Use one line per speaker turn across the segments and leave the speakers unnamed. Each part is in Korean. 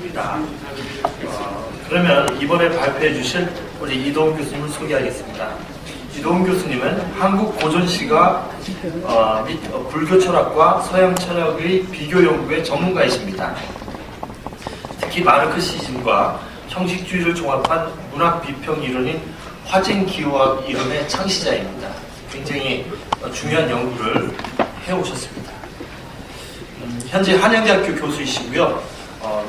있습니다. 그러면 이번에 발표해 주실 우리 이동훈 교수님을 소개하겠습니다. 이동훈 교수님은 한국 고전시가 및 불교 철학과 서양 철학의 비교 연구의 전문가이십니다. 특히 마르크시즘과 형식주의를 종합한 문학 비평 이론인 화쟁기호학 이론의 창시자입니다. 굉장히 중요한 연구를 해오셨습니다. 현재 한양대학교 교수이시고요.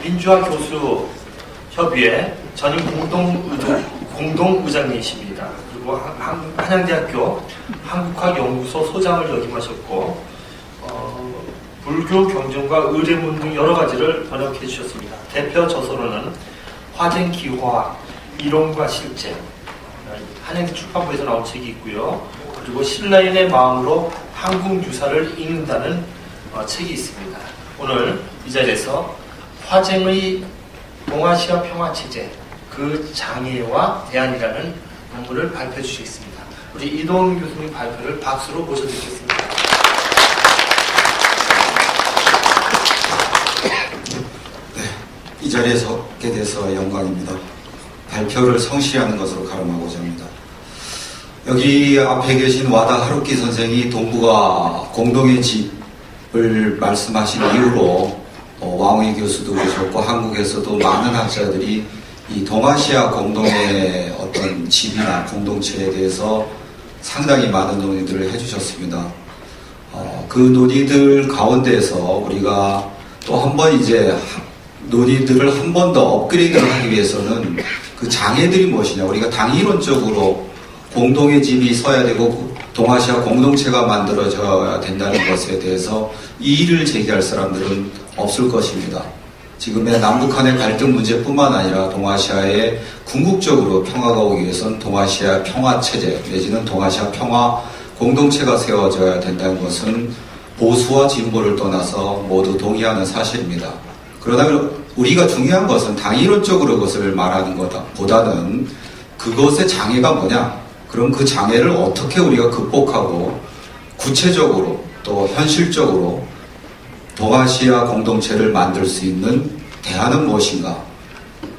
민주화 교수 협의회 전임 공동의장이십니다. 그리고 한양대학교 한국학연구소 소장을 역임하셨고 불교 경전과 의례문 등 여러 가지를 번역해 주셨습니다. 대표 저서로는 화쟁기호학 이론과 실제, 한양 출판부에서 나온 책이 있고요. 그리고 신라인의 마음으로 한국 유사를 읽는다는 책이 있습니다. 오늘 이 자리에서 화쟁의 동아시아 평화체제, 그 장애와 대안이라는 논문을 발표해 주시겠습니다. 우리 이동훈 교수님 발표를 박수로 모셔드리겠습니다.
네, 이 자리에 서게 돼서 영광입니다. 발표를 성시하는 것으로 가름하고자 합니다. 여기 앞에 계신 와다 하루키 선생이 동북아 공동의 집을 말씀하신 이후로 왕의 교수도 계셨고 한국에서도 많은 학자들이 이 동아시아 공동의 어떤 집이나 공동체에 대해서 상당히 많은 논의들을 해주셨습니다. 그 논의들 가운데에서 우리가 또 한 번 이제 논의들을 한 번 더 업그레이드를 하기 위해서는 그 장애들이 무엇이냐, 우리가 당이론적으로 공동의 집이 서야 되고 동아시아 공동체가 만들어져야 된다는 것에 대해서 이의를 제기할 사람들은 없을 것입니다. 지금의 남북한의 갈등 문제뿐만 아니라 동아시아에 궁극적으로 평화가 오기 위해서는 동아시아 평화체제 내지는 동아시아 평화 공동체가 세워져야 된다는 것은 보수와 진보를 떠나서 모두 동의하는 사실입니다. 그러나 우리가 중요한 것은 당이론적으로 그것을 말하는 것보다는 그것의 장애가 뭐냐, 그럼 그 장애를 어떻게 우리가 극복하고 구체적으로 또 현실적으로 동아시아 공동체를 만들 수 있는 대안은 무엇인가,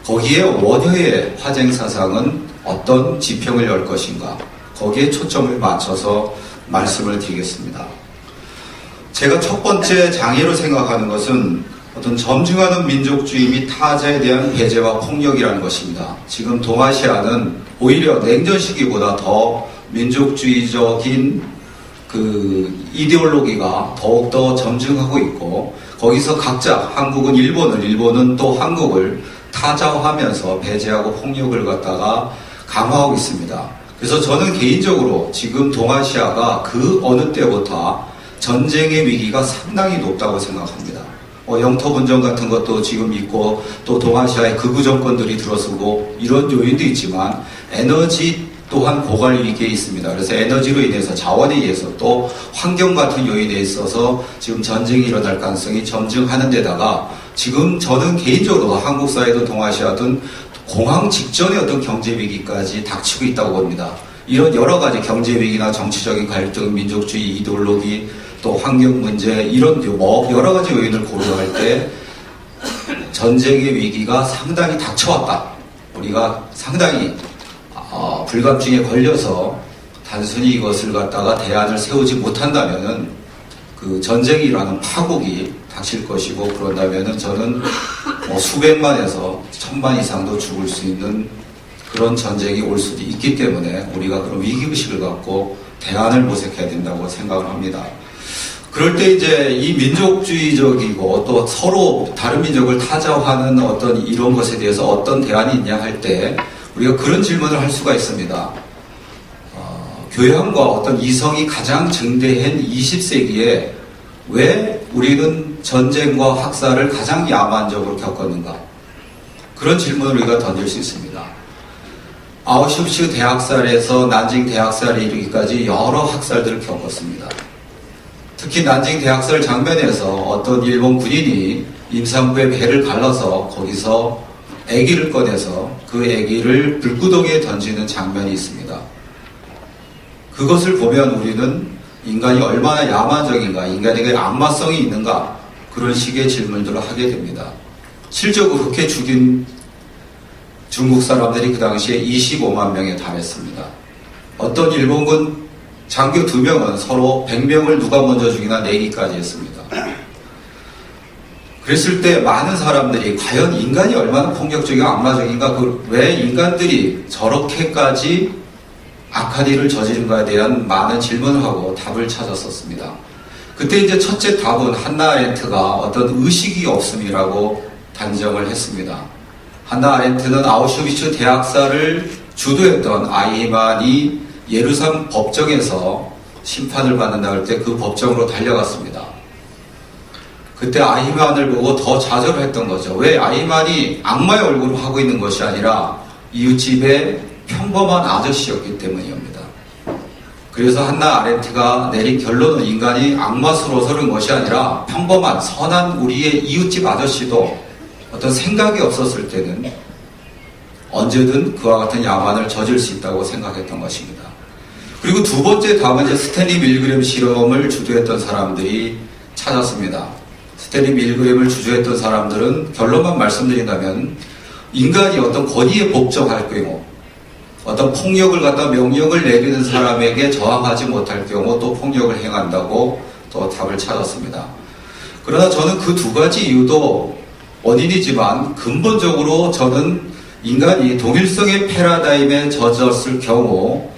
거기에 원효의 화쟁사상은 어떤 지평을 열 것인가, 거기에 초점을 맞춰서 말씀을 드리겠습니다. 제가 첫 번째 장애로 생각하는 것은 어떤 점증하는 민족주의 및 타자에 대한 배제와 폭력이라는 것입니다. 지금 동아시아는 오히려 냉전 시기보다 더 민족주의적인 그 이데올로기가 더욱더 점증하고 있고, 거기서 각자 한국은 일본을, 일본은 또 한국을 타자화하면서 배제하고 폭력을 갖다가 강화하고 있습니다. 그래서 저는 개인적으로 지금 동아시아가 그 어느 때보다 전쟁의 위기가 상당히 높다고 생각합니다. 영토 분쟁 같은 것도 지금 있고 또 동아시아의 극우 정권들이 들어서고 이런 요인도 있지만 에너지 또한 고갈 위기에 있습니다. 그래서 에너지로 인해서 자원에 의해서 또 환경 같은 요인에 있어서 지금 전쟁이 일어날 가능성이 점증하는 데다가 지금 저는 개인적으로 한국 사회든 동아시아든 공황 직전의 어떤 경제 위기까지 닥치고 있다고 봅니다. 이런 여러 가지 경제 위기나 정치적인 갈등, 민족주의 이데올로기, 또 환경 문제, 이런 여러 가지 요인을 고려할 때 전쟁의 위기가 상당히 닥쳐왔다. 우리가 상당히 불감증에 걸려서 단순히 이것을 갖다가 대안을 세우지 못한다면은 그 전쟁이라는 파국이 닥칠 것이고, 그런다면은 저는 수백만에서 천만 이상도 죽을 수 있는 그런 전쟁이 올 수도 있기 때문에 우리가 그런 위기의식을 갖고 대안을 모색해야 된다고 생각을 합니다. 그럴 때 이제 이 민족주의적이고 또 서로 다른 민족을 타자화하는 어떤 이런 것에 대해서 어떤 대안이 있냐 할 때 우리가 그런 질문을 할 수가 있습니다. 교양과 어떤 이성이 가장 증대한 20세기에 왜 우리는 전쟁과 학살을 가장 야만적으로 겪었는가? 그런 질문을 우리가 던질 수 있습니다. 아우슈비츠 대학살에서 난징 대학살에 이르기까지 여러 학살들을 겪었습니다. 특히 난징 대학살 장면에서 어떤 일본 군인이 임산부의 배를 갈라서 거기서 아기를 꺼내서 그 아기를 불구덩이에 던지는 장면이 있습니다. 그것을 보면 우리는 인간이 얼마나 야만적인가, 인간에게 악마성이 있는가, 그런 식의 질문들을 하게 됩니다. 실적으로 그렇게 죽인 중국 사람들이 그 당시에 25만 명에 달했습니다. 어떤 일본군 장교 2명은 서로 100명을 누가 먼저 죽이나 내기까지 했습니다. 그랬을 때 많은 사람들이 과연 인간이 얼마나 폭력적이고 악마적인가, 왜 인간들이 저렇게까지 악한 일을 저지른가에 대한 많은 질문을 하고 답을 찾았었습니다. 그때 이제 첫째 답은 한나 아렌트가 어떤 의식이 없음이라고 단정을 했습니다. 한나 아렌트는 아우슈비츠 대학살을 주도했던 아이히만이 예루살렘 법정에서 심판을 받는다 할 때 그 법정으로 달려갔습니다. 그때 아이히만을 보고 더 좌절을 했던 거죠. 왜 아이히만이 악마의 얼굴을 하고 있는 것이 아니라 이웃집의 평범한 아저씨였기 때문입니다. 그래서 한나 아렌트가 내린 결론은 인간이 악마스러워서 그런 것이 아니라 평범한 선한 우리의 이웃집 아저씨도 어떤 생각이 없었을 때는 언제든 그와 같은 야만을 저질 수 있다고 생각했던 것입니다. 그리고 두 번째 답은 이제 스탠리 밀그램 실험을 주도했던 사람들이 찾았습니다. 스탠리 밀그램을 주도했던 사람들은 결론만 말씀드린다면 인간이 어떤 권위에 복종할 경우, 어떤 폭력을 갖다 명령을 내리는 사람에게 저항하지 못할 경우 또 폭력을 행한다고 또 답을 찾았습니다. 그러나 저는 그 두 가지 이유도 원인이지만 근본적으로 저는 인간이 동일성의 패러다임에 젖었을 경우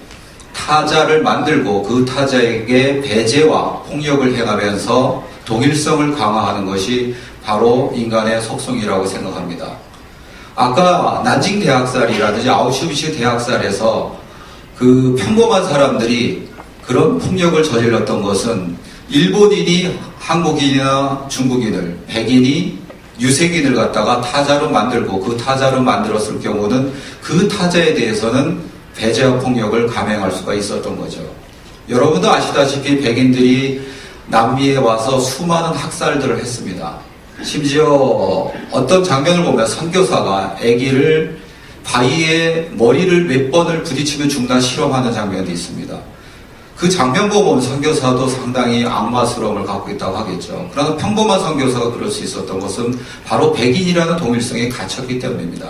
타자를 만들고 그 타자에게 배제와 폭력을 행하면서 동일성을 강화하는 것이 바로 인간의 속성이라고 생각합니다. 아까 난징 대학살이라든지 아우슈비츠 대학살에서 그 평범한 사람들이 그런 폭력을 저질렀던 것은 일본인이 한국인이나 중국인을, 백인이 유색인을 갖다가 타자로 만들고 그 타자로 만들었을 경우는 그 타자에 대해서는 배제와 폭력을 감행할 수가 있었던 거죠. 여러분도 아시다시피 백인들이 남미에 와서 수많은 학살들을 했습니다. 심지어 어떤 장면을 보면 선교사가 아기를 바위에 머리를 몇 번을 부딪히면 죽나 실험하는 장면이 있습니다. 그 장면 보면 선교사도 상당히 악마스러움을 갖고 있다고 하겠죠. 그러나 평범한 선교사가 그럴 수 있었던 것은 바로 백인이라는 동일성에 갇혔기 때문입니다.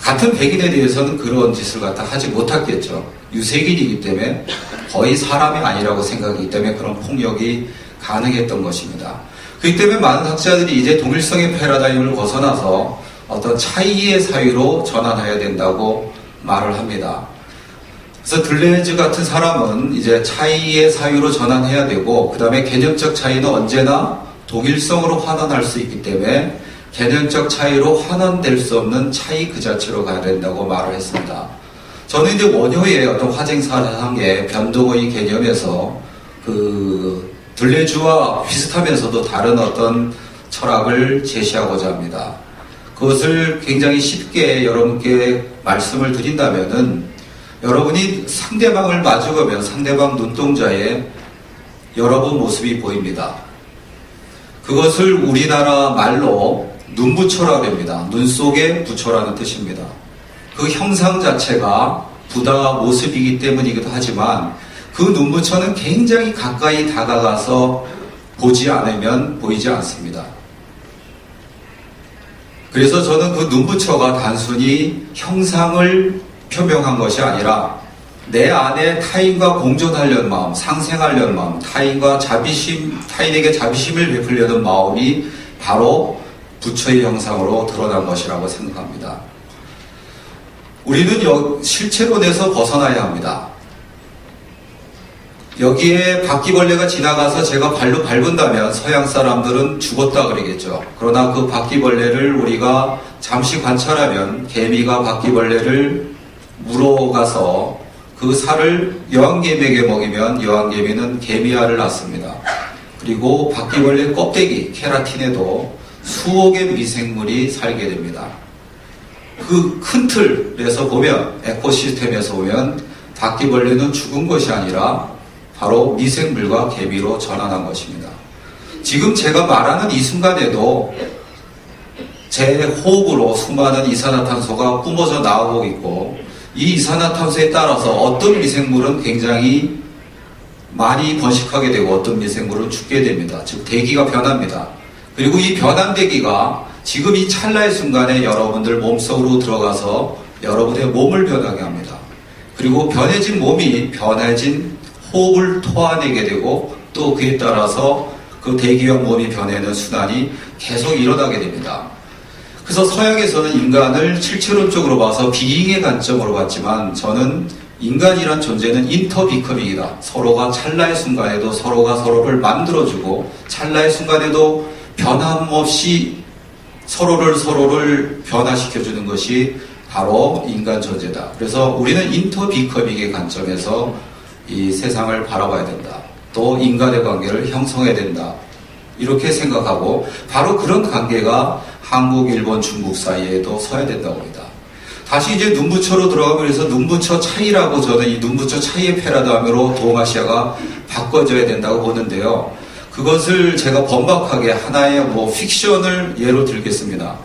같은 백인에 대해서는 그런 짓을 갖다 하지 못했겠죠. 유색인이기 때문에 거의 사람이 아니라고 생각하기 때문에 그런 폭력이 가능했던 것입니다. 그렇기 때문에 많은 학자들이 이제 동일성의 패러다임을 벗어나서 어떤 차이의 사유로 전환해야 된다고 말을 합니다. 그래서 들레즈 같은 사람은 이제 차이의 사유로 전환해야 되고, 그 다음에 개념적 차이는 언제나 동일성으로 환원할 수 있기 때문에 개념적 차이로 환원될 수 없는 차이 그 자체로 가야 된다고 말을 했습니다. 저는 이제 원효의 어떤 화쟁사상의 변동의 개념에서 그 들레즈와 비슷하면서도 다른 어떤 철학을 제시하고자 합니다. 그것을 굉장히 쉽게 여러분께 말씀을 드린다면은, 여러분이 상대방을 마주보면 상대방 눈동자에 여러분 모습이 보입니다. 그것을 우리나라 말로 눈부초라고 합니다. 눈 속에 부초라는 뜻입니다. 그 형상 자체가 부다 모습이기 때문이기도 하지만 그 눈부초는 굉장히 가까이 다가가서 보지 않으면 보이지 않습니다. 그래서 저는 그 눈부초가 단순히 형상을 표명한 것이 아니라 내 안에 타인과 공존하려는 마음, 상생하려는 마음, 타인에게 자비심을 베풀려는 마음이 바로 부처의 형상으로 드러난 것이라고 생각합니다. 우리는 실체론에서 벗어나야 합니다. 여기에 바퀴벌레가 지나가서 제가 발로 밟은다면 서양 사람들은 죽었다 그러겠죠. 그러나 그 바퀴벌레를 우리가 잠시 관찰하면 개미가 바퀴벌레를 물어가서 그 살을 여왕개미에게 먹이면 여왕개미는 개미알을 낳습니다. 그리고 바퀴벌레 껍데기, 케라틴에도 수억의 미생물이 살게 됩니다. 그 큰 틀에서 보면, 에코시스템에서 보면 바퀴벌레는 죽은 것이 아니라 바로 미생물과 개미로 전환한 것입니다. 지금 제가 말하는 이 순간에도 제 호흡으로 수많은 이산화탄소가 뿜어져 나오고 있고, 이 이산화탄소에 따라서 어떤 미생물은 굉장히 많이 번식하게 되고 어떤 미생물은 죽게 됩니다. 즉 대기가 변합니다. 그리고 이 변한 대기가 지금 이 찰나의 순간에 여러분들 몸속으로 들어가서 여러분의 몸을 변하게 합니다. 그리고 변해진 몸이 변해진 호흡을 토해내게 되고 또 그에 따라서 그 대기형 몸이 변해는 순환이 계속 일어나게 됩니다. 그래서 서양에서는 인간을 실체론적으로 봐서 비잉의 관점으로 봤지만 저는 인간이란 존재는 인터비커밍이다. 서로가 찰나의 순간에도 서로가 서로를 만들어주고 찰나의 순간에도 변함없이 서로를 변화시켜주는 것이 바로 인간 존재다. 그래서 우리는 인터비커밍의 관점에서 이 세상을 바라봐야 된다. 또 인간의 관계를 형성해야 된다. 이렇게 생각하고 바로 그런 관계가 한국, 일본, 중국 사이에도 서야 된다고 합니다. 다시 이제 눈부처로 들어가면서 눈부처 차이라고 저는 이 눈부처 차이의 패러다임으로 동아시아가 바꿔져야 된다고 보는데요. 그것을 제가 번박하게 하나의 픽션을 예로 들겠습니다.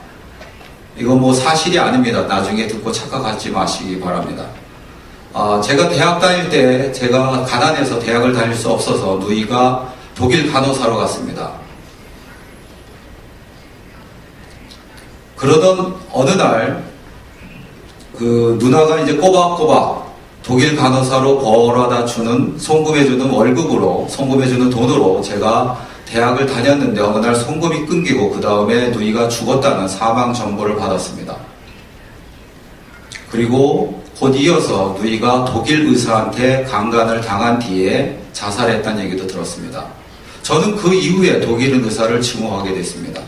이거 사실이 아닙니다. 나중에 듣고 착각하지 마시기 바랍니다. 제가 대학 다닐 때 제가 가난해서 대학을 다닐 수 없어서 누이가 독일 간호사로 갔습니다. 그러던 어느 날 그 누나가 이제 꼬박꼬박 독일 간호사로 벌어다 주는 송금해주는 월급으로 송금해주는 돈으로 제가 대학을 다녔는데 어느 날 송금이 끊기고 그 다음에 누이가 죽었다는 사망 정보를 받았습니다. 그리고 곧 이어서 누이가 독일 의사한테 강간을 당한 뒤에 자살했다는 얘기도 들었습니다. 저는 그 이후에 독일 의사를 증오하게 됐습니다.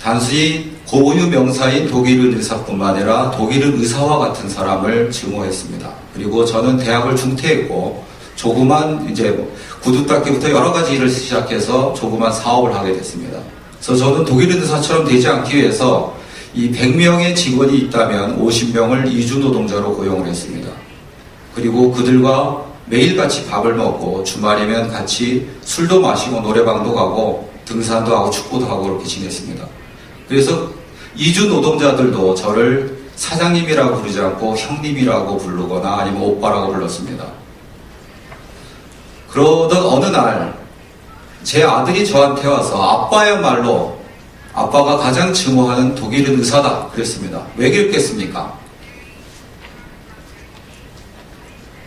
단순히 고유 명사인 독일 의사뿐만 아니라 독일 의사와 같은 사람을 증오했습니다. 그리고 저는 대학을 중퇴했고 조그만 이제 구두 닦기부터 여러 가지 일을 시작해서 조그만 사업을 하게 됐습니다. 그래서 저는 독일 의사처럼 되지 않기 위해서 이 100명의 직원이 있다면 50명을 이주 노동자로 고용을 했습니다. 그리고 그들과 매일같이 밥을 먹고 주말이면 같이 술도 마시고 노래방도 가고 등산도 하고 축구도 하고 그렇게 지냈습니다. 그래서 이주 노동자들도 저를 사장님이라고 부르지 않고 형님이라고 부르거나 아니면 오빠라고 불렀습니다. 그러던 어느 날 제 아들이 저한테 와서 아빠야말로 아빠가 가장 증오하는 독일은 의사다 그랬습니다. 왜 그랬겠습니까?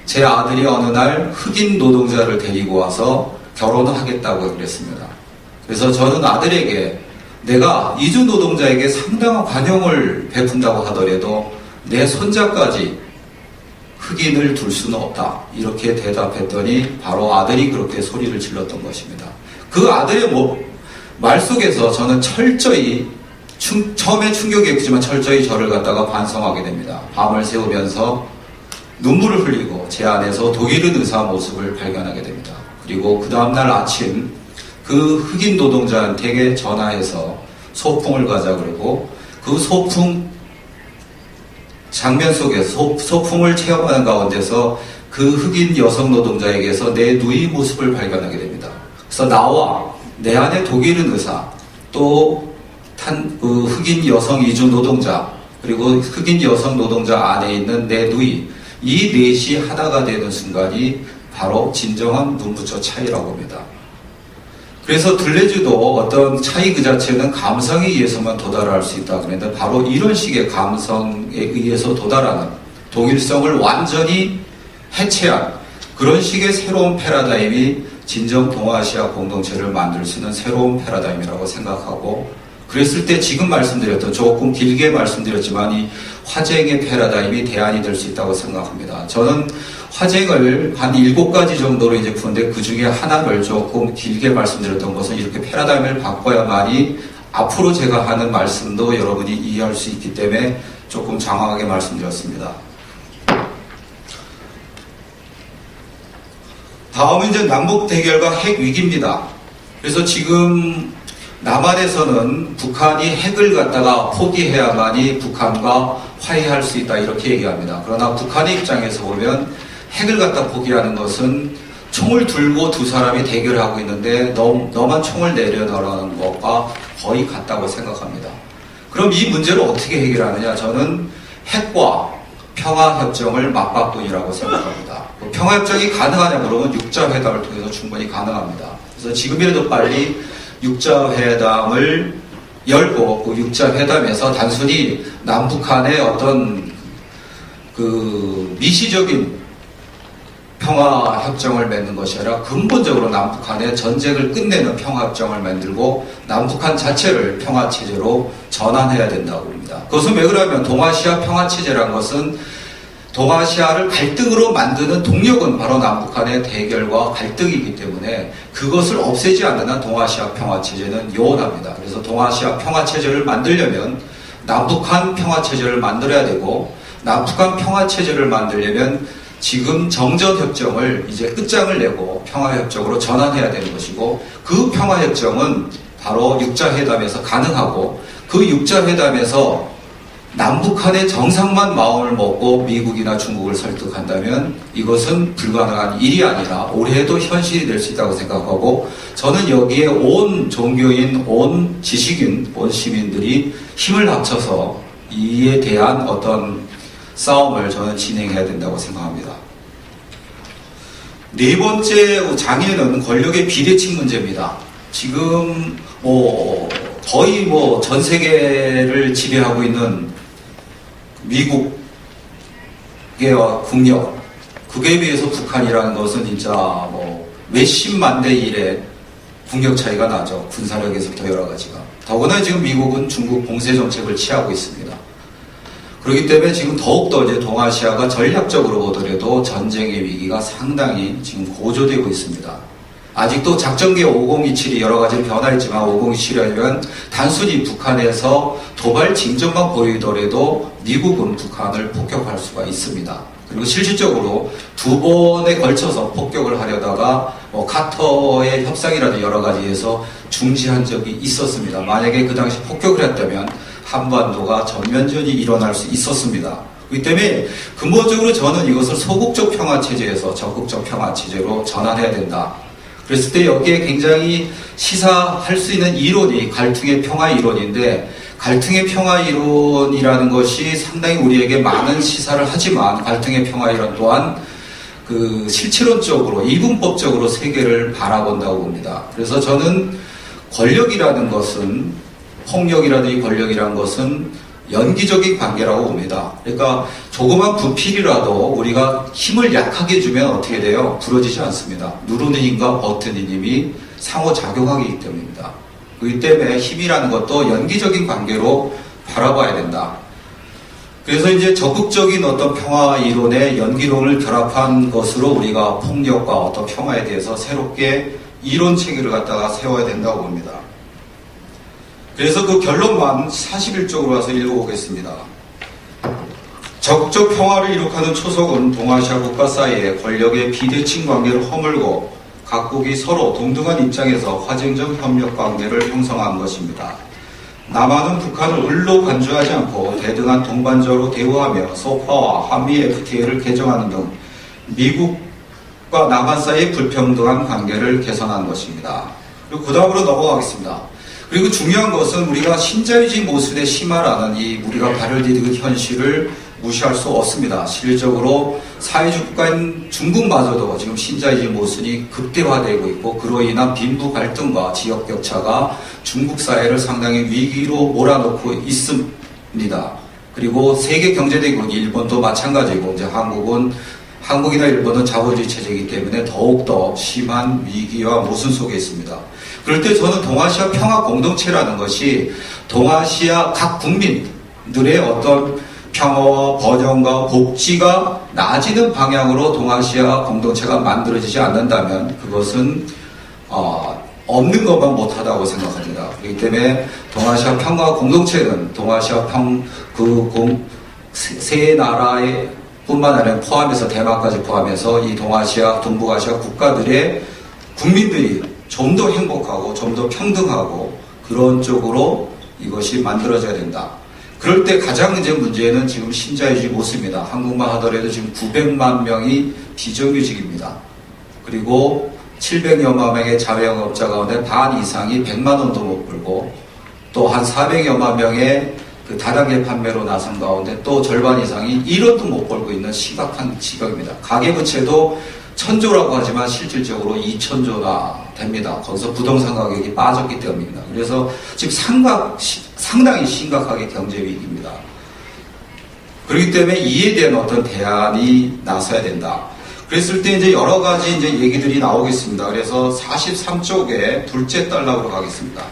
제 아들이 어느 날 흑인 노동자를 데리고 와서 결혼을 하겠다고 그랬습니다. 그래서 저는 아들에게 내가 이주 노동자에게 상당한 관용을 베푼다고 하더라도 내 손자까지 흑인을 둘 수는 없다. 이렇게 대답했더니 바로 아들이 그렇게 소리를 질렀던 것입니다. 그 아들의 말 속에서 저는 철저히 처음에 충격이었지만 철저히 저를 갖다가 반성하게 됩니다. 밤을 새우면서 눈물을 흘리고 제 안에서 독일은 의사 모습을 발견하게 됩니다. 그리고 그 다음날 아침 그 흑인 노동자한테 전화해서 소풍을 가자 그러고 그 소풍 장면 속에서 소풍을 체험하는 가운데서 그 흑인 여성 노동자에게서 내 누이 모습을 발견하게 됩니다. 그래서 나와 내 안에 독일은 의사 또 그 흑인 여성 이주 노동자 그리고 흑인 여성 노동자 안에 있는 내 누이 이 넷이 하나가 되는 순간이 바로 진정한 눈부처 차이라고 봅니다. 그래서 들레주도 어떤 차이 그 자체는 감성에 의해서만 도달할 수 있다 그랬는데 바로 이런 식의 감성에 의해서 도달하는 독일성을 완전히 해체한 그런 식의 새로운 패러다임이 진정 동아시아 공동체를 만들 수 있는 새로운 패러다임이라고 생각하고 그랬을 때 지금 말씀드렸던 조금 길게 말씀드렸지만 이 화쟁의 패러다임이 대안이 될 수 있다고 생각합니다. 저는 화쟁을 한 7가지 정도로 이제 푸는데 그 중에 하나를 조금 길게 말씀드렸던 것은 이렇게 패러다임을 바꿔야만이 앞으로 제가 하는 말씀도 여러분이 이해할 수 있기 때문에 조금 장황하게 말씀드렸습니다. 다음은 이제 남북 대결과 핵 위기입니다. 그래서 지금 남한에서는 북한이 핵을 갖다가 포기해야만이 북한과 화해할 수 있다 이렇게 얘기합니다. 그러나 북한의 입장에서 보면 핵을 갖다 포기하는 것은 총을 들고 두 사람이 대결하고 있는데 너만 총을 내려놓으라는 것과 거의 같다고 생각합니다. 그럼 이 문제를 어떻게 해결하느냐? 저는 핵과 평화협정을 맞바꾼이라고 생각합니다. 평화협정이 가능하냐 그러면 육자회담을 통해서 충분히 가능합니다. 그래서 지금이라도 빨리 육자회담을 열고 그 6자 회담에서 단순히 남북한의 어떤 그 미시적인 평화 협정을 맺는 것이 아니라 근본적으로 남북한의 전쟁을 끝내는 평화 협정을 만들고 남북한 자체를 평화 체제로 전환해야 된다고 봅니다. 그것은 왜 그러냐면 동아시아 평화 체제라는 것은 동아시아를 갈등으로 만드는 동력은 바로 남북한의 대결과 갈등이기 때문에 그것을 없애지 않는 한 동아시아 평화 체제는 요원합니다. 그래서 동아시아 평화 체제를 만들려면 남북한 평화 체제를 만들어야 되고 남북한 평화 체제를 만들려면 지금 정전협정을 이제 끝장을 내고 평화협정으로 전환해야 되는 것이고 그 평화협정은 바로 6자 회담에서 가능하고 그 6자 회담에서 남북한의 정상만 마음을 먹고 미국이나 중국을 설득한다면 이것은 불가능한 일이 아니라 올해도 현실이 될 수 있다고 생각하고 저는 여기에 온 종교인, 온 지식인, 온 시민들이 힘을 합쳐서 이에 대한 어떤 싸움을 저는 진행해야 된다고 생각합니다. 네 번째 장애는 권력의 비대칭 문제입니다. 지금 거의 전 세계를 지배하고 있는 미국의 국력, 그에 비해서 북한이라는 것은 진짜 몇십만 대 1의 국력 차이가 나죠. 군사력에서부터 여러 가지가. 더구나 지금 미국은 중국 봉쇄 정책을 취하고 있습니다. 그렇기 때문에 지금 더욱더 이제 동아시아가 전략적으로 보더라도 전쟁의 위기가 상당히 지금 고조되고 있습니다. 아직도 작전계 5027이 여러 가지 변화했지만 5027이라면 단순히 북한에서 도발 징전만 보이더라도 미국은 북한을 폭격할 수가 있습니다. 그리고 실질적으로 두 번에 걸쳐서 폭격을 하려다가 카터의 협상이라든지 여러 가지에서 중지한 적이 있었습니다. 만약에 그 당시 폭격을 했다면 한반도가 전면전이 일어날 수 있었습니다. 그렇기 때문에 근본적으로 저는 이것을 소극적 평화체제에서 적극적 평화체제로 전환해야 된다. 그랬을 때 여기에 굉장히 시사할 수 있는 이론이 갈등의 평화 이론인데 갈등의 평화 이론이라는 것이 상당히 우리에게 많은 시사를 하지만 갈등의 평화 이론 또한 그 실체론적으로 이분법적으로 세계를 바라본다고 봅니다. 그래서 저는 권력이라는 것은 폭력이라든지 권력이라는 것은 연기적인 관계라고 봅니다. 그러니까 조그만 부필이라도 우리가 힘을 약하게 주면 어떻게 돼요? 부러지지 않습니다. 누르는 힘과 버티는 힘이 상호작용하기 때문입니다. 그렇기 때문에 힘이라는 것도 연기적인 관계로 바라봐야 된다. 그래서 이제 적극적인 어떤 평화 이론에 연기론을 결합한 것으로 우리가 폭력과 어떤 평화에 대해서 새롭게 이론 체계를 갖다가 세워야 된다고 봅니다. 그래서 그 결론만 41쪽으로 와서 읽어보겠습니다. 적극적 평화를 이룩하는 초석은 동아시아 국가 사이의 권력의 비대칭 관계를 허물고 각국이 서로 동등한 입장에서 화쟁적 협력 관계를 형성한 것입니다. 남한은 북한을 을로 간주하지 않고 대등한 동반자로 대우하며 소파와 한미 FTA를 개정하는 등 미국과 남한 사이의 불평등한 관계를 개선한 것입니다. 그리고 그 다음으로 넘어가겠습니다. 그리고 중요한 것은 우리가 신자유주의 모순의 심화라는 이 우리가 발열되는 현실을 무시할 수 없습니다. 실질적으로 사회주의 국가인 중국마저도 지금 신자유주의 모순이 극대화되고 있고 그로 인한 빈부 갈등과 지역 격차가 중국 사회를 상당히 위기로 몰아넣고 있습니다. 그리고 세계 경제대국 일본도 마찬가지고 이제 한국이나 일본은 자본주의 체제이기 때문에 더욱더 심한 위기와 모순 속에 있습니다. 그럴 때 저는 동아시아 평화 공동체라는 것이 동아시아 각 국민들의 어떤 평화와 번영과 복지가 나아지는 방향으로 동아시아 공동체가 만들어지지 않는다면 그것은 없는 것만 못하다고 생각합니다. 그렇기 때문에 동아시아 평화 공동체는 동아시아 세 나라의 뿐만 아니라 포함해서 대만까지 포함해서 이 동아시아, 동북아시아 국가들의 국민들이 좀 더 행복하고 좀 더 평등하고 그런 쪽으로 이것이 만들어져야 된다. 그럴 때 가장 이제 문제는 지금 신자유주의 모습입니다. 한국만 하더라도 지금 900만 명이 비정규직입니다. 그리고 700여만 명의 자영업자 가운데 반 이상이 100만 원도 못 벌고 또 한 400여만 명의 그 다단계 판매로 나선 가운데 또 절반 이상이 1원도 못 벌고 있는 심각한 지경입니다. 가계부채도 천조라고 하지만 실질적으로 2천조나 됩니다. 거기서 부동산 가격이 빠졌기 때문입니다. 그래서 지금 상당히 심각하게 경제 위기입니다. 그렇기 때문에 이에 대한 어떤 대안이 나서야 된다. 그랬을 때 이제 여러 가지 이제 얘기들이 나오겠습니다. 그래서 43쪽에 둘째 달락으로 가겠습니다.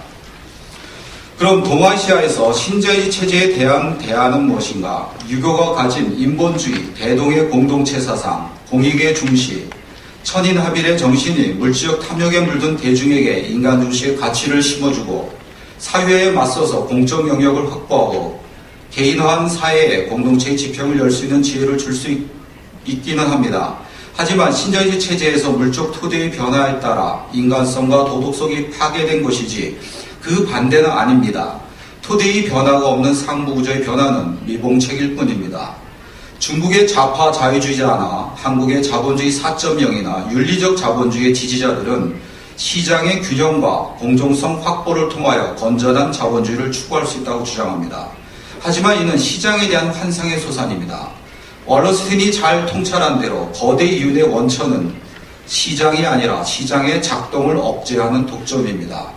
그럼 동아시아에서 신자유주의 체제에 대한 대안은 무엇인가? 유교가 가진 인본주의, 대동의 공동체 사상, 공익의 중시, 천인합일의 정신이 물질적 탐욕에 물든 대중에게 인간 중시의 가치를 심어주고 사회에 맞서서 공적 영역을 확보하고 개인화한 사회에 공동체의 지평을 열 수 있는 지혜를 줄 수 있기는 합니다. 하지만 신자유주의 체제에서 물적 토대의 변화에 따라 인간성과 도덕성이 파괴된 것이지 그 반대는 아닙니다. 토대의 변화가 없는 상부구조의 변화는 미봉책일 뿐입니다. 중국의 좌파 자유주의자나 한국의 자본주의 4.0이나 윤리적 자본주의의 지지자들은 시장의 균형과 공정성 확보를 통하여 건전한 자본주의를 추구할 수 있다고 주장합니다. 하지만 이는 시장에 대한 환상의 소산입니다. 월러스틴이 잘 통찰한 대로 거대 이윤의 원천은 시장이 아니라 시장의 작동을 억제하는 독점입니다.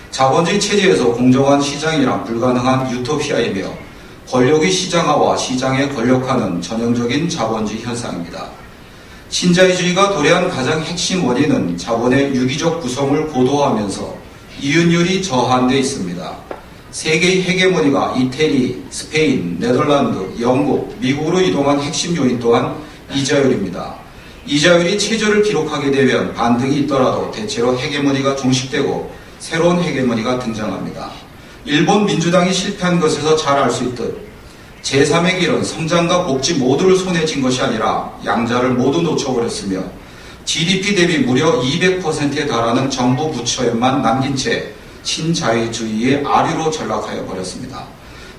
자본주의 체제에서 공정한 시장이란 불가능한 유토피아이며 권력의 시장화와 시장의 권력화는 전형적인 자본주의 현상입니다. 신자유주의가 도래한 가장 핵심 원인은 자본의 유기적 구성을 고도화하면서 이윤율이 저하돼 있습니다. 세계의 헤게모니가 이태리, 스페인, 네덜란드, 영국, 미국으로 이동한 핵심 요인 또한 이자율입니다. 이자율이 최저를 기록하게 되면 반등이 있더라도 대체로 헤게모니가 종식되고 새로운 헤게모니가 등장합니다. 일본 민주당이 실패한 것에서 잘 알 수 있듯 제3의 길은 성장과 복지 모두를 손에 쥔 것이 아니라 양자를 모두 놓쳐버렸으며 GDP 대비 무려 200%에 달하는 정부 부처에만 남긴 채 신자유주의의 아류로 전락하여 버렸습니다.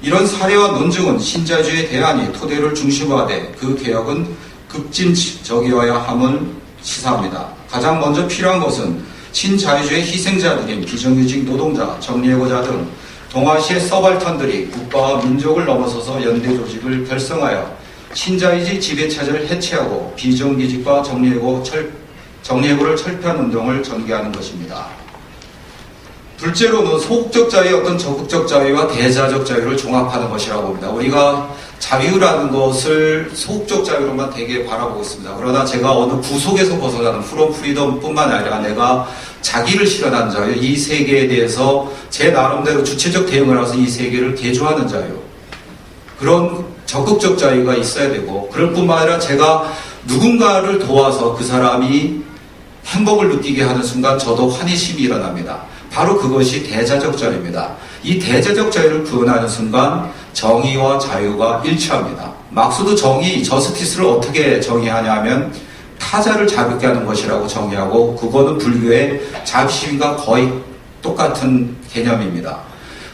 이런 사례와 논증은 신자유주의의 대안이 토대를 중심화돼 그 개혁은 급진적이어야 함을 시사합니다. 가장 먼저 필요한 것은 신자유주의 희생자들인 비정규직 노동자, 정리해고자 등 동아시아의 서발턴들이 국가와 민족을 넘어서서 연대 조직을 결성하여 신자유주의 지배체제를 해체하고 비정규직과 정리해고를 철폐한 운동을 전개하는 것입니다. 둘째로는 소극적 자유의 어떤 적극적 자유와 대자적 자유를 종합하는 것이라고 봅니다. 우리가 자유라는 것을 소극적 자유로만 되게 바라보고 있습니다. 그러나 제가 어느 구속에서 벗어나는 프롬 프리덤뿐만 아니라 내가 자기를 실현하는 자유, 이 세계에 대해서 제 나름대로 주체적 대응을 해서 이 세계를 개조하는 자유, 그런 적극적 자유가 있어야 되고, 그럴 뿐만 아니라 제가 누군가를 도와서 그 사람이 행복을 느끼게 하는 순간 저도 환희심이 일어납니다. 바로 그것이 대자적 자유입니다. 이 대자적 자유를 구현하는 순간 정의와 자유가 일치합니다. 막스도 저스티스를 어떻게 정의하냐 하면 타자를 자유롭게 하는 것이라고 정의하고, 그거는 불교의 자비심과 거의 똑같은 개념입니다.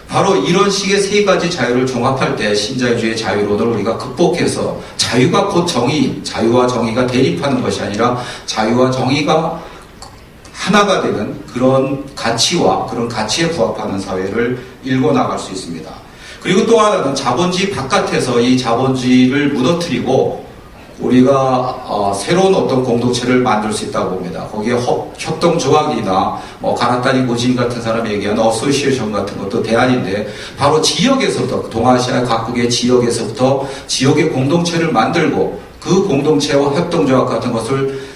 바로 이런 식의 세 가지 자유를 종합할 때 신자유주의 자유론을 우리가 극복해서 자유가 곧 정의, 자유와 정의가 대립하는 것이 아니라 자유와 정의가 하나가 되는 그런 가치와 그런 가치에 부합하는 사회를 일궈나갈 수 있습니다. 그리고 또 하나는 자본주의 바깥에서 이 자본주의를 무너뜨리고 우리가 새로운 어떤 공동체를 만들 수 있다고 봅니다. 거기에 협동조합이나 가라타니 고진 같은 사람이 얘기하는 어소시에이션 같은 것도 대안인데, 바로 지역에서부터, 동아시아 각국의 지역에서부터 지역의 공동체를 만들고 그 공동체와 협동조합 같은 것을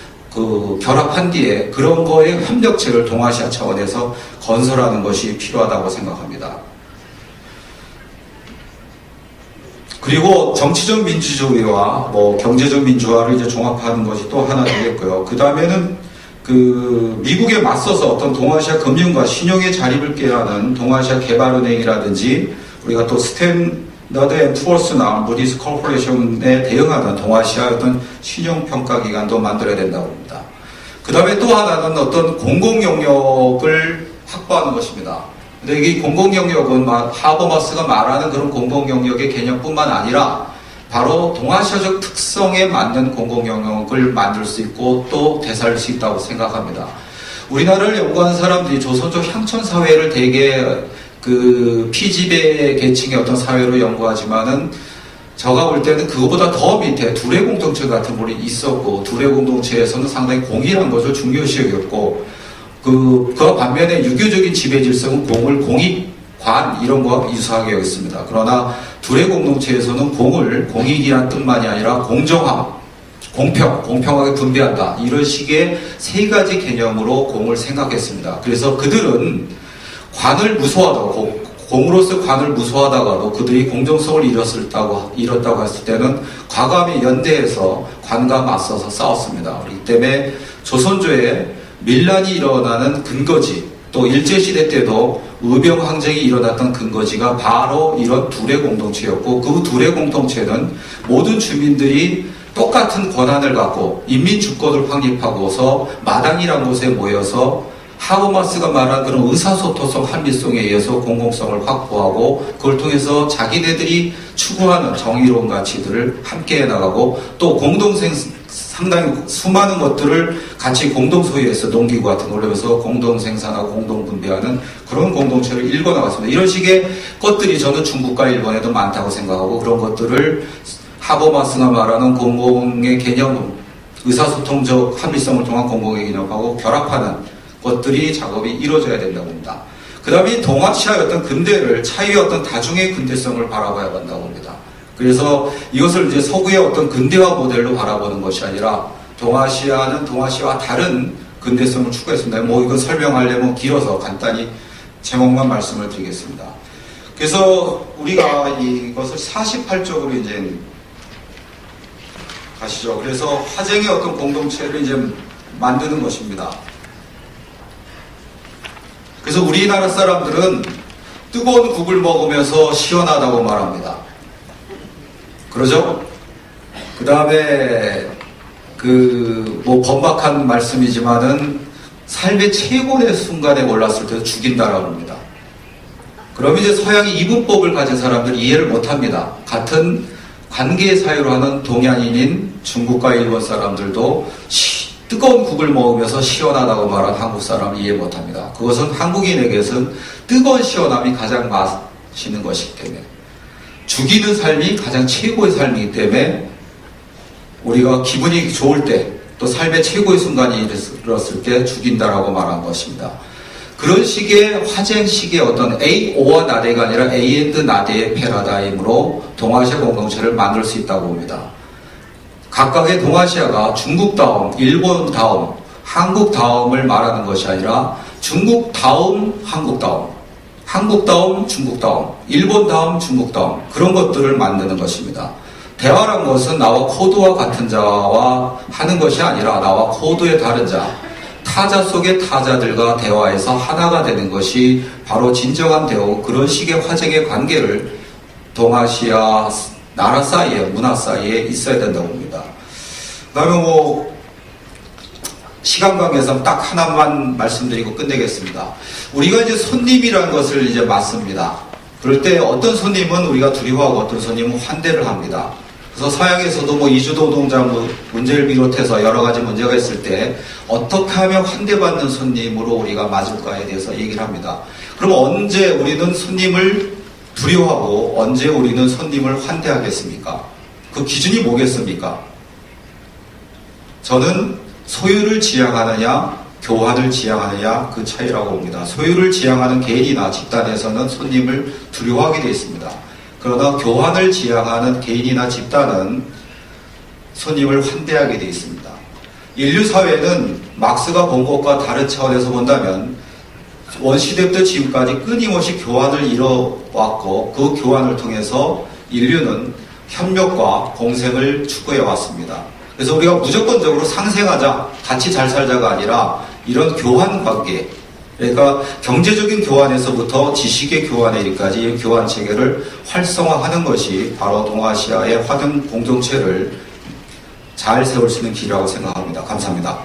결합한 뒤에 그런 거에 협력체를 동아시아 차원에서 건설하는 것이 필요하다고 생각합니다. 그리고 정치적 민주주의와 경제적 민주화를 이제 종합하는 것이 또 하나 되겠고요. 그 다음에는 미국에 맞서서 어떤 동아시아 금융과 신용의 자립을 깨하는 동아시아 개발은행이라든지, 우리가 또 스탠더드 앤 푸어스나 무디스 코퍼레이션에 대응하는 동아시아 어떤 신용평가기관도 만들어야 된다고 봅니다. 그 다음에 또 하나는 어떤 공공영역을 확보하는 것입니다. 근데 이 공공영역은 하버마스가 말하는 그런 공공영역의 개념뿐만 아니라 바로 동아시아적 특성에 맞는 공공영역을 만들 수 있고 또 되살릴 수 있다고 생각합니다. 우리나라를 연구한 사람들이 조선족 향촌사회를 되게 피지배 계층의 어떤 사회로 연구하지만은 제가 볼 때는 그거보다 더 밑에 둘의 공동체 같은 분이 있었고, 둘의 공동체에서는 상당히 공이라는 것을 중요시 여겼고, 그와 반면에 유교적인 지배 질서는 공을 공익관 이런 거와 유사하게 여겼습니다. 그러나 둘의 공동체에서는 공을 공익이란 뜻만이 아니라 공정함, 공평하게 분배한다. 이런 식의 세 가지 개념으로 공을 생각했습니다. 그래서 그들은 관을 무소하다고, 공으로서 관을 무소하다가도 그들이 공정성을 잃었다고 했을 때는 과감히 연대해서 관과 맞서서 싸웠습니다. 그렇기 때문에 조선조에 밀란이 일어나는 근거지, 또 일제시대 때도 의병항쟁이 일어났던 근거지가 바로 이런 둘의 공동체였고, 그 둘의 공동체는 모든 주민들이 똑같은 권한을 갖고 인민주권을 확립하고서 마당이라는 곳에 모여서 하버마스가 말한 그런 의사소통성 한미성에 의해서 공공성을 확보하고, 그걸 통해서 자기네들이 추구하는 정의로운 가치들을 함께 해나가고, 또 상당히 수많은 것들을 같이 공동소유해서 농기구 같은 걸로 해서 공동생산하고 공동분배하는 그런 공동체를 일궈나갔습니다. 이런 식의 것들이 저는 중국과 일본에도 많다고 생각하고, 그런 것들을 하버마스가 말하는 공공의 개념, 의사소통적 합리성을 통한 공공의 개념하고 결합하는 것들이 작업이 이루어져야 된다고 봅니다. 그 다음에 동아시아의 어떤 근대를, 차이의 어떤 다중의 근대성을 바라봐야 한다고 봅니다. 그래서 이것을 이제 서구의 어떤 근대화 모델로 바라보는 것이 아니라 동아시아는 동아시아와 다른 근대성을 추구했습니다. 뭐 이거 설명하려면 길어서 간단히 제목만 말씀을 드리겠습니다. 그래서 우리가 이것을 48쪽으로 이제 가시죠. 그래서 화쟁의 어떤 공동체를 이제 만드는 것입니다. 그래서 우리나라 사람들은 뜨거운 국을 먹으면서 시원하다고 말합니다. 그러죠? 그 다음에 뭐 번박한 말씀이지만은 삶의 최고의 순간에 올랐을 때 죽인다라고 합니다. 그럼 이제 서양이 이분법을 가진 사람들이 이해를 못합니다. 같은 관계 사유로 하는 동양인인 중국과 일본 사람들도 뜨거운 국을 먹으면서 시원하다고 말한 한국 사람은 이해 못합니다. 그것은 한국인에게서는 뜨거운 시원함이 가장 맛있는 것이기 때문에, 죽이는 삶이 가장 최고의 삶이기 때문에 우리가 기분이 좋을 때, 또 삶의 최고의 순간이 이르렀을 때 죽인다라고 말한 것입니다. 그런 식의 화쟁식의 어떤 A-O와 나대가 아니라 A&나대의 패러다임으로 동아시아 공동체를 만들 수 있다고 봅니다. 각각의 동아시아가 중국다움, 일본다움, 한국다움을 말하는 것이 아니라 중국다움, 한국다움, 한국다움, 중국다움, 일본다움, 중국다움, 그런 것들을 만드는 것입니다. 대화란 것은 나와 코드와 같은 자와 하는 것이 아니라 나와 코드의 다른 자, 타자 속의 타자들과 대화해서 하나가 되는 것이 바로 진정한 대화고, 그런 식의 화쟁의 관계를 동아시아 나라 사이에, 문화 사이에 있어야 된다고 봅니다. 그 다음에 시간 관계상 딱 하나만 말씀드리고 끝내겠습니다. 우리가 이제 손님이라는 것을 이제 맞습니다. 그럴 때 어떤 손님은 우리가 두려워하고 어떤 손님은 환대를 합니다. 그래서 서양에서도 이주도 노동자 문제를 비롯해서 여러 가지 문제가 있을 때 어떻게 하면 환대받는 손님으로 우리가 맞을까에 대해서 얘기를 합니다. 그럼 언제 우리는 손님을 두려워하고 언제 우리는 손님을 환대하겠습니까? 그 기준이 뭐겠습니까? 저는 소유를 지향하느냐 교환을 지향하느냐 그 차이라고 봅니다. 소유를 지향하는 개인이나 집단에서는 손님을 두려워하게 되어 있습니다. 그러나 교환을 지향하는 개인이나 집단은 손님을 환대하게 되어 있습니다. 인류 사회는 막스가 본 것과 다른 차원에서 본다면 원시대부터 지금까지 끊임없이 교환을 이뤄왔고, 그 교환을 통해서 인류는 협력과 공생을 추구해 왔습니다. 그래서 우리가 무조건적으로 상생하자, 같이 잘 살자가 아니라 이런 교환 관계, 그러니까 경제적인 교환에서부터 지식의 교환에 이르기까지 이 교환 체계를 활성화하는 것이 바로 동아시아의 화정 공동체를 잘 세울 수 있는 길이라고 생각합니다. 감사합니다.